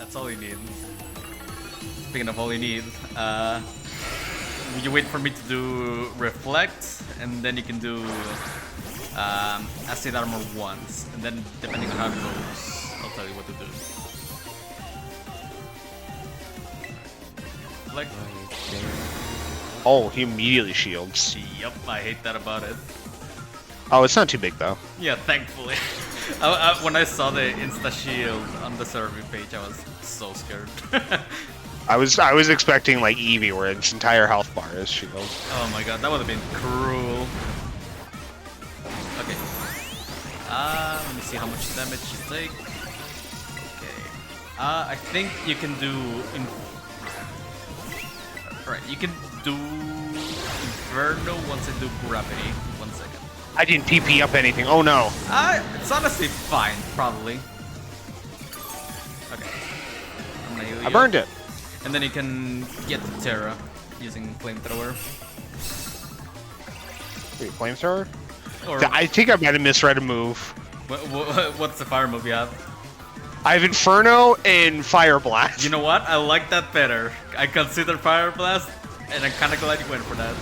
That's all you need. Speaking of all you need, you wait for me to do reflect, and then you can do acid armor once, and then depending on how it goes, I'll tell you what to do. Like, oh, he immediately shields. yep, I hate that about it. Oh, it's not too big though. Yeah, thankfully. When I saw the insta shield on the survey page, I was so scared. I was expecting like Eevee, where its entire health bar is shield. Oh my god, that would have been cruel. Okay. Let me see how much damage you take. Okay. I think you can do. Right, you can do Inferno once I do Gravity. 1 second. I didn't TP up anything. Oh no. It's honestly fine, probably. Okay. I'm gonna heal you. I burned it. And then you can get the Terra using Flamethrower. Wait, flamethrower? Or I think I might have misread a move. what's the fire move you have? I have Inferno and Fire Blast. You know what? I like that better. I consider Fire Blast, and I'm kind of glad you went for that.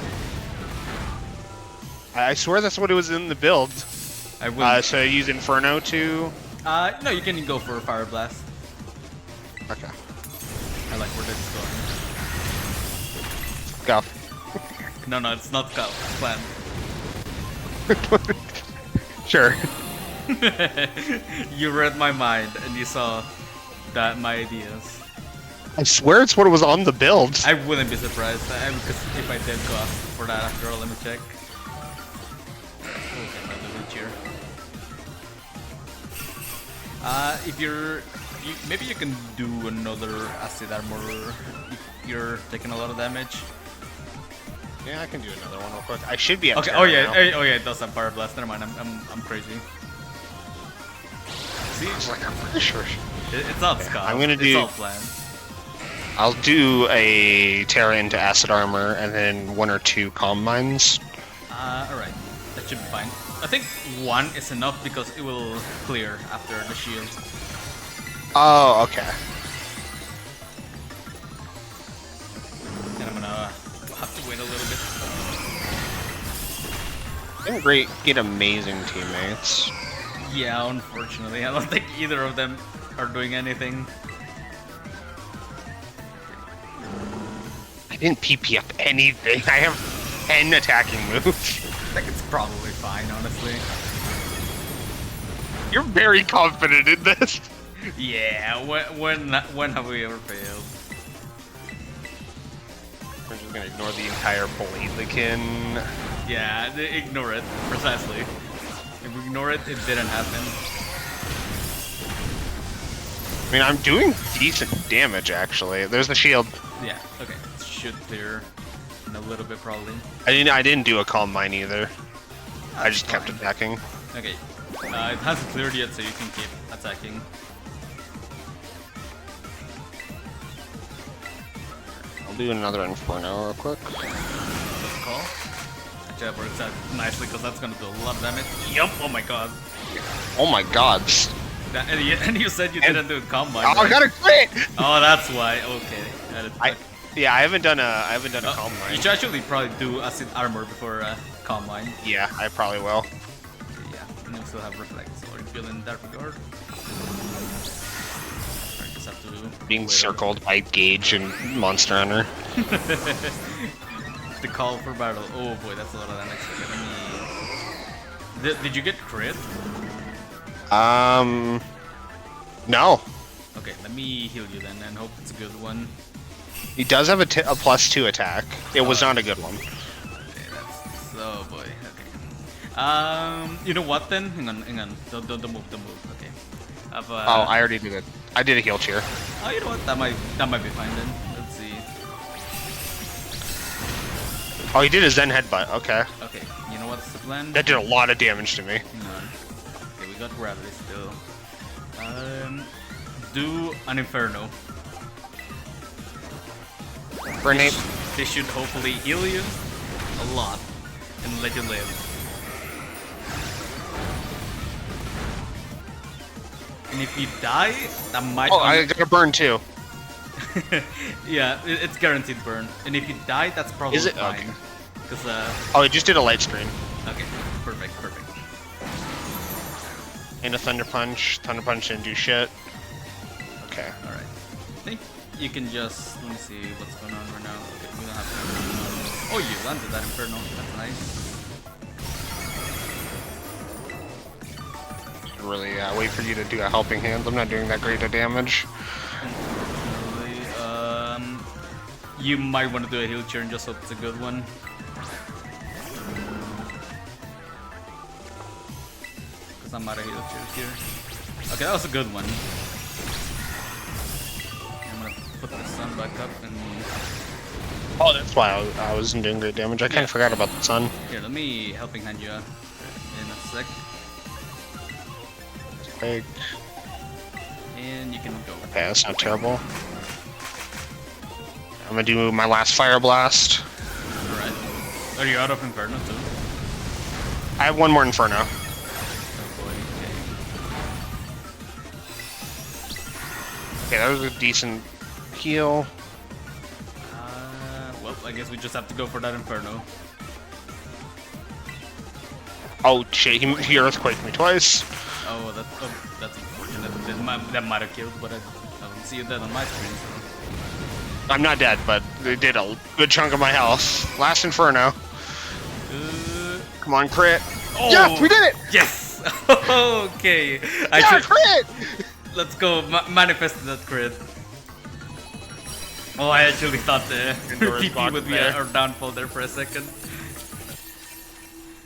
I swear that's what it was in the build. I will. So I use Inferno to... No, you can go for Fire Blast. Okay. I like where this is Go. going. No, it's not go. It's planned. Sure. You read my mind, and you saw that my ideas. I swear it's what was on the build. I wouldn't be surprised, because if I did go for that after all, let me check. Okay, another reach here. If maybe you can do another acid armor if you're taking a lot of damage. Yeah, I can do another one real quick. I should be at Okay. Terra Oh yeah. now. Oh yeah. It does have Fire Blast. Never mind. I'm crazy. See, I was like, I'm pretty sure. it's not Scott. I'm gonna It's do- all planned. I'll do a Terra into Acid Armor and then 1 or 2 Calm Mines. All right. That should be fine. I think 1 is enough because it will clear after the shield. Oh, okay. And I'm gonna have to wait a little bit. Great, get amazing teammates. Yeah, unfortunately, I don't think either of them are doing anything. I didn't PP up anything. I have 10 attacking moves. I think it's probably fine, honestly. You're very confident in this. Yeah, when have we ever failed? We're just gonna ignore the entire Blaziken. Yeah, ignore it, precisely. If we ignore it, it didn't happen. I mean, I'm doing decent damage, actually. There's the shield. Yeah, okay. It should clear in a little bit, probably. I didn't do a Calm Mine either. I That's just kept fine. attacking. Okay. It hasn't cleared yet, so you can keep attacking. I'll do another Inferno real quick. Good call. Actually, that works out nicely, because that's gonna do a lot of damage. Yup, oh my god. Oh my god. And you said you didn't do a combine. Oh, I right? got a crit! Oh, that's why. Okay. Yeah, I haven't done a Calm You Mine. should actually probably do acid armor before combine. Yeah, I probably will. Okay, yeah, and you still have reflex. So are you feeling that regard? I just have to Being wait circled by Gage and Monster Hunter. the call for battle. Oh boy, that's a lot of damage. Okay, did you get crit? No. Okay, let me heal you then and hope it's a good one. He does have a +2 attack. It was not a good one. Okay, that's oh boy. Okay. You know what then? Hang on. Don't move. Okay. Oh, I already did it. I did a heal cheer. Oh, you know what? That might be fine then. Let's see. Oh, he did a Zen Headbutt. Okay. Okay. You know what's the plan? That did a lot of damage to me. Hang on. Okay, we got gravity still. Do an Inferno. Grenade. They should hopefully heal you a lot and let you live. And if you die, that might... Oh, I got a burn too. Yeah, it's guaranteed burn. And if you die, that's probably Is it? fine. Okay. Because, Oh, it just did a light screen. okay, perfect, perfect. And a Thunder Punch. Thunder Punch didn't do shit. Okay. Alright. I think you can just... Let me see what's going on right now. Okay, we don't have... Oh, you landed that Inferno. That's nice. Really wait for you to do a helping hand. I'm not doing that great of damage. You might want to do a heal turn, just hope it's a good one. Because I'm out of heal turns here. Okay, that was a good one. I'm gonna put the sun back up and... Oh, that's why I wasn't doing great damage. I kind of forgot about the sun. Here, let me helping hand you in a sec. Big. And you can go. Okay, that's not terrible. I'm gonna do my last Fire Blast. Alright. Are you out of Inferno too? I have one more Inferno. Oh boy, Okay, that was a decent heal. well, I guess we just have to go for that Inferno. Oh shit, he Earthquaked me twice. Oh, that's unfortunate. That might have killed, but I don't see it dead on my screen. So. I'm not dead, but they did a good chunk of my health. Last Inferno. Come on, crit. Oh, yes, we did it! Yes! Okay. Crit! Let's go. Manifest that crit. Oh, I actually thought the TP would be our downfall there for a second.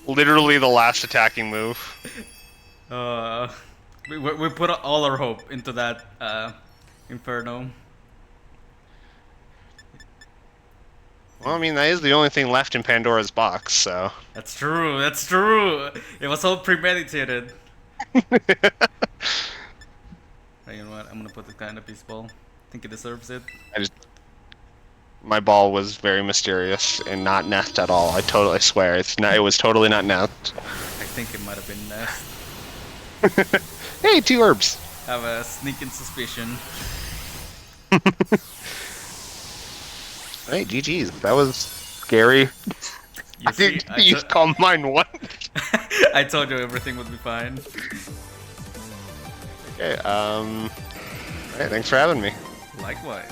Literally the last attacking move. We put all our hope into that Inferno. Well, I mean, that is the only thing left in Pandora's box, so... That's true, that's true! It was all premeditated. You know what, I'm gonna put this guy in a peace ball. I think he deserves it. My ball was very mysterious and not nest at all. I swear, it was totally not nest. I think it might have been nest. Hey, 2 herbs! I have a sneaking suspicion. Hey, GG's. That was scary. I didn't use Calm Mind once. I told you everything would be fine. Okay, hey, thanks for having me. Likewise.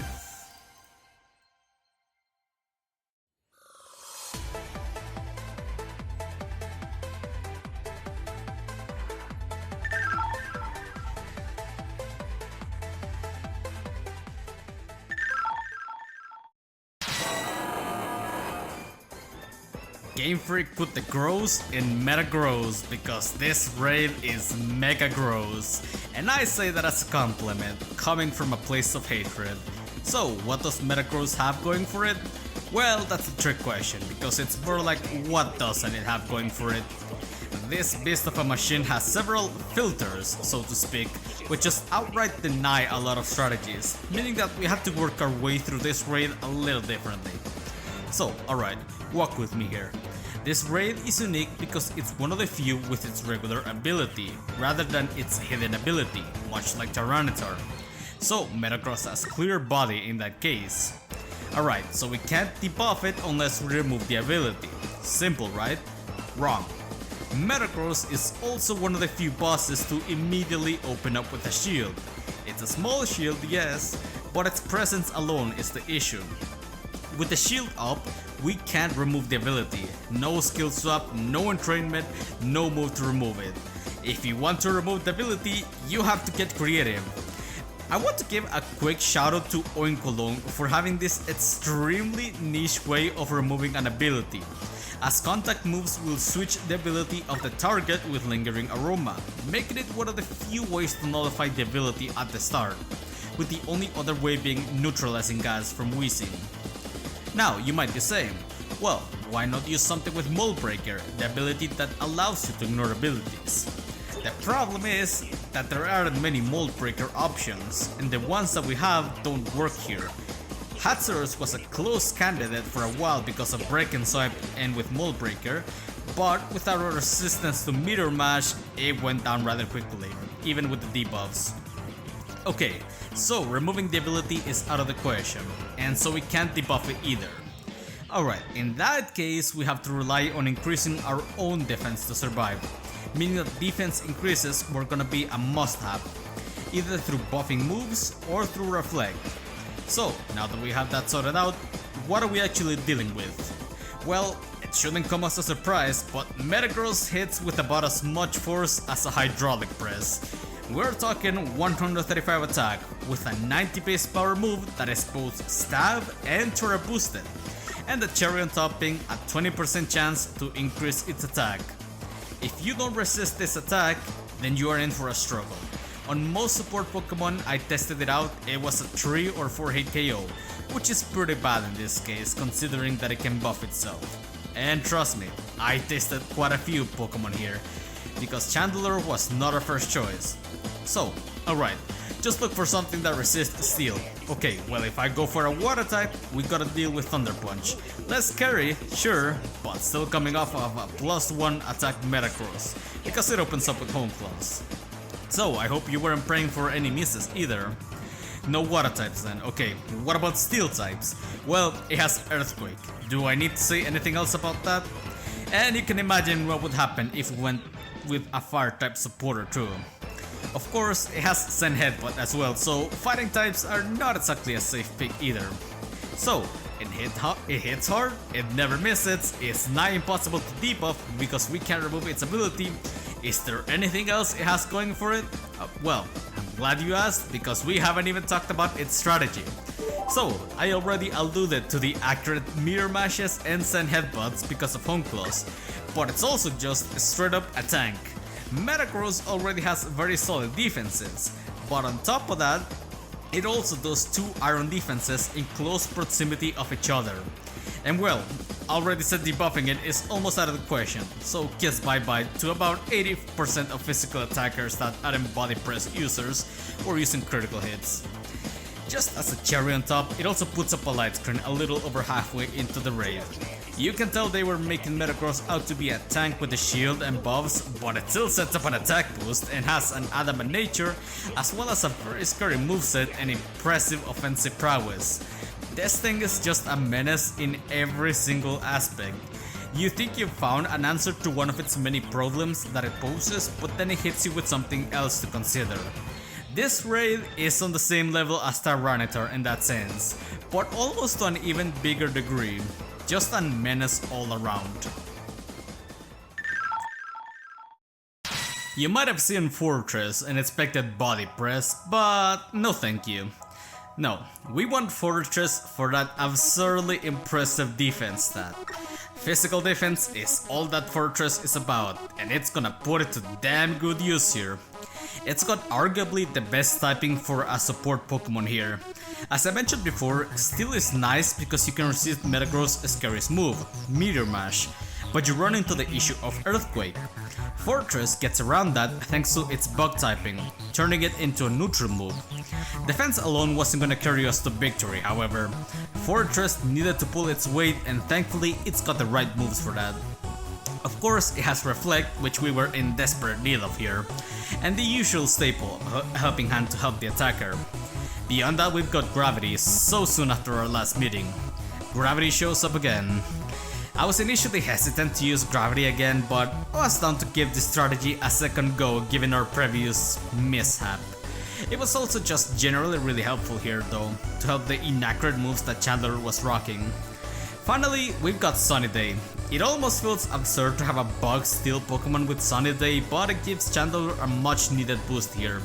Game Freak put the gross in Metagross because this raid is mega gross, and I say that as a compliment, coming from a place of hatred. So, what does Metagross have going for it? Well, that's a trick question, because it's more like what doesn't it have going for it? This beast of a machine has several filters, so to speak, which just outright deny a lot of strategies, meaning that we have to work our way through this raid a little differently. So, alright, walk with me here. This raid is unique because it's one of the few with its regular ability, rather than its hidden ability, much like Tyranitar. So, Metagross has clear body in that case. Alright, so we can't debuff it unless we remove the ability. Simple, right? Wrong. Metagross is also one of the few bosses to immediately open up with a shield. It's a small shield, yes, but its presence alone is the issue. With the shield up, we can't remove the ability. No skill swap, no entrainment, no move to remove it. If you want to remove the ability, you have to get creative. I want to give a quick shout out to Oinkolong for having this extremely niche way of removing an ability, as contact moves will switch the ability of the target with lingering aroma, making it one of the few ways to nullify the ability at the start, with the only other way being neutralizing gas from wheezing. Now, you might be saying, well, why not use something with Mold Breaker, the ability that allows you to ignore abilities? The problem is that there aren't many Mold Breaker options, and the ones that we have don't work here. Hatzorus was a close candidate for a while because of Break and Swipe and with Mold Breaker, but without a resistance to Meteor Mash, it went down rather quickly, even with the debuffs. Okay, so removing the ability is out of the question, and so we can't debuff it either. Alright, in that case we have to rely on increasing our own defense to survive, meaning that defense increases were gonna be a must-have, either through buffing moves or through reflect. So, now that we have that sorted out, what are we actually dealing with? Well, it shouldn't come as a surprise, but Metagross hits with about as much force as a hydraulic press. We're talking 135 attack with a 90 base power move that is both stab and turret boosted, and the cherry on top being a 20% chance to increase its attack. If you don't resist this attack, then you are in for a struggle. On most support Pokemon I tested it out, it was a 3 or 4 hit KO, which is pretty bad in this case considering that it can buff itself. And trust me, I tested quite a few Pokemon here, because Chandelure was not our first choice. So, alright, just look for something that resists steel. Okay, well if I go for a water type, we gotta deal with Thunder Punch. Less scary, sure, but still coming off of a +1 attack Metagross, because it opens up with Home Claws. So, I hope you weren't praying for any misses either. No water types then. Okay, what about steel types? Well, it has Earthquake. Do I need to say anything else about that? And you can imagine what would happen if we went with a fire type supporter too. Of course, it has Sand Headbutt as well, so fighting types are not exactly a safe pick either. So, it hits hard, it never misses, it's nigh impossible to debuff because we can't remove its ability. Is there anything else it has going for it? Well, I'm glad you asked because we haven't even talked about its strategy. So, I already alluded to the accurate mirror mashes and Sand Headbutts because of Home Claws, but it's also just straight up a tank. Metagross already has very solid defenses, but on top of that, it also does 2 iron defenses in close proximity of each other. And well, already said debuffing it is almost out of the question, so kiss bye bye to about 80% of physical attackers that aren't body press users or using critical hits. Just as a cherry on top, it also puts up a light screen a little over halfway into the raid. You can tell they were making Metagross out to be a tank with a shield and buffs, but it still sets up an attack boost and has an adamant nature, as well as a very scary moveset and impressive offensive prowess. This thing is just a menace in every single aspect. You think you've found an answer to one of its many problems that it poses, but then it hits you with something else to consider. This raid is on the same level as Tyranitar in that sense, but almost to an even bigger degree. Just a menace all around. You might have seen Forretress and expected body press, but no thank you. No, we want Forretress for that absurdly impressive defense stat. Physical defense is all that Forretress is about, and it's gonna put it to damn good use here. It's got arguably the best typing for a support Pokemon here. As I mentioned before, Steel is nice because you can resist Metagross' scariest move, Meteor Mash, but you run into the issue of Earthquake. Forretress gets around that thanks to its bug typing, turning it into a neutral move. Defense alone wasn't gonna carry us to victory, however. Forretress needed to pull its weight and thankfully it's got the right moves for that. Of course, it has Reflect, which we were in desperate need of here, and the usual staple, Helping Hand to help the attacker. Beyond that, we've got Gravity so soon after our last meeting. Gravity shows up again. I was initially hesitant to use Gravity again, but I was down to give this strategy a second go given our previous mishap. It was also just generally really helpful here though, to help the inaccurate moves that Chandelure was rocking. Finally, we've got Sunny Day. It almost feels absurd to have a bug steel Pokemon with Sunny Day, but it gives Chandelure a much needed boost here.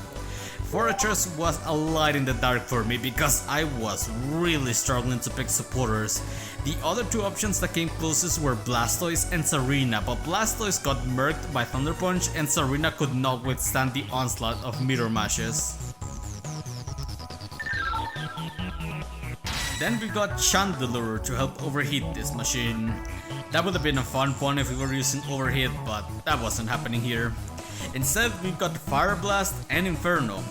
Forretress was a light in the dark for me because I was really struggling to pick supporters. The other 2 options that came closest were Blastoise and Serena, but Blastoise got murked by Thunder Punch and Serena could not withstand the onslaught of Meteor Mashes. Then we got Chandelure to help overheat this machine. That would have been a fun one if we were using overheat, but that wasn't happening here. Instead, we've got Fire Blast and Inferno.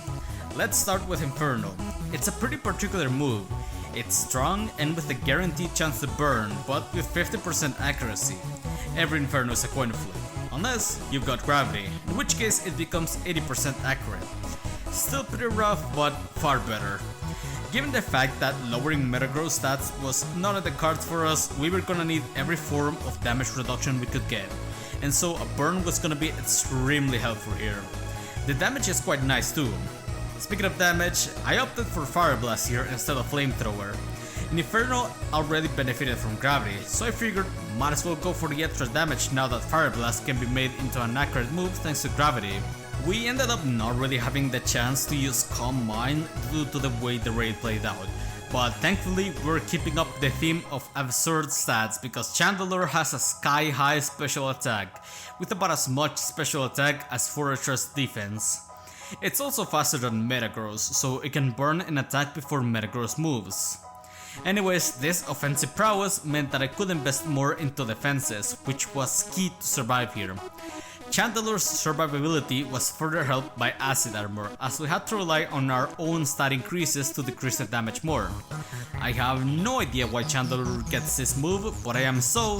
Let's start with Inferno. It's a pretty particular move. It's strong and with a guaranteed chance to burn, but with 50% accuracy. Every Inferno is a coin flip, unless you've got Gravity, in which case it becomes 80% accurate. Still pretty rough, but far better. Given the fact that lowering Metagross stats was not on the cards for us, we were gonna need every form of damage reduction we could get, and so a burn was gonna be extremely helpful here. The damage is quite nice too. Speaking of damage, I opted for Fire Blast here instead of Flamethrower. Inferno already benefited from gravity, so I figured might as well go for the extra damage now that Fire Blast can be made into an accurate move thanks to gravity. We ended up not really having the chance to use Calm Mind due to the way the raid played out, but thankfully we're keeping up the theme of absurd stats because Chandelure has a sky high special attack, with about as much special attack as Forretress defense. It's also faster than Metagross, so it can burn an attack before Metagross moves. Anyways, this offensive prowess meant that I could invest more into defenses, which was key to survive here. Chandelure's survivability was further helped by acid armor, as we had to rely on our own stat increases to decrease the damage more. I have no idea why Chandelure gets this move, but I am so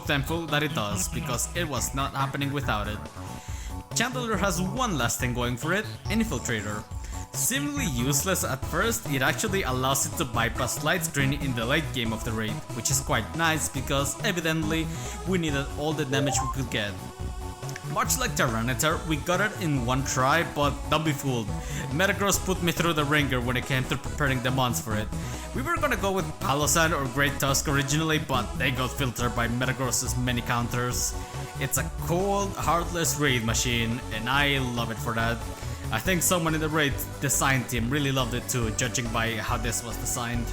thankful that it does, because it was not happening without it. Chandelure has one last thing going for it, Infiltrator. Seemingly useless at first, it actually allows it to bypass Light Screen in the late game of the raid, which is quite nice because evidently we needed all the damage we could get. Much like Tyranitar, we got it in one try, but don't be fooled. Metagross put me through the ringer when it came to preparing the mons for it. We were gonna go with Palossand or Great Tusk originally, but they got filtered by Metagross's many counters. It's a cold, heartless raid machine, and I love it for that. I think someone in the raid design team really loved it too, judging by how this was designed.